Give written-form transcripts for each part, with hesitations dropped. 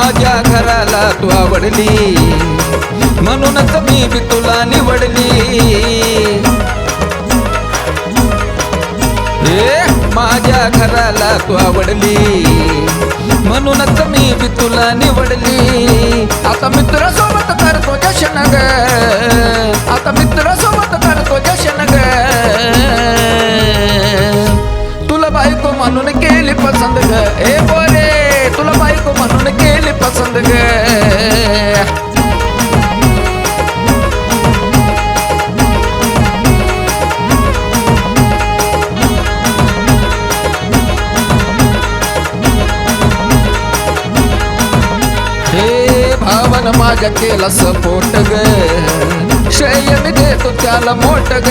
माझ्या घराला तू आवडली म्हणूनच मी बी तुला निवडली माझ्या घराला तू आवडली म्हणूनच मी बी तुला निवडली आता मित्रासोबत करतो जशन ग आता मित्रासोबत करतो जशन ग तुला बायको म्हणून केली पसंत ग ए बोरे तुला बायको म्हणून केली पसंत ग भावन माझ्या केला सपोर्ट ग श्रेय मी देतो त्याला मोठ ग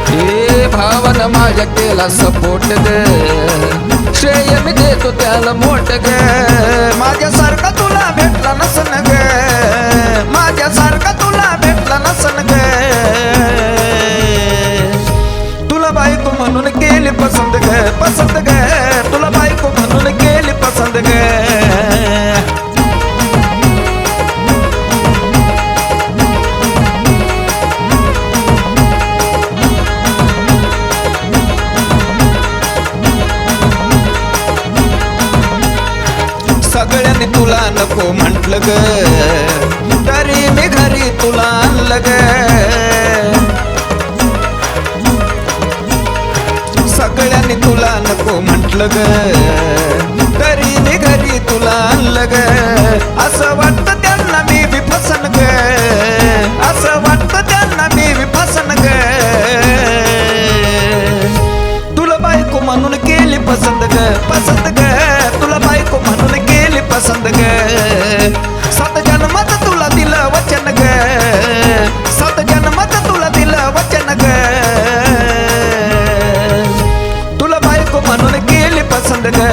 हे भावन माझ्या केला सपोर्ट ग श्रेय मी देतो त्याला मोठ ग माझ्यासारखा तुला भेटला नसन ग माझ्यासारखा तुला भेटला नसन ग तुला बायको म्हणून केली पसंत ग पसंत ग तुला बायको म्हणून केली पसंत ग सगळ्यांनी तुला नको म्हटलं ग तरी मी घरी तुला आणलं ग सगळ्यांनी तुला नको म्हटलं ग तरी मी घरी तुला आणलं ग असं वाटतं त्यांना मी बी फसन ग असं वाटतं त्यांना मी बी फसन ग तुला बायको म्हणून केली पसंत ग पसंत ग तुला बायको म्हणून केली पसंत ग सात जन्मात तुला दिलं वचन ग सात जन्मात तुला दिलं वचन ग तुला बायको म्हणून केली पसंत ग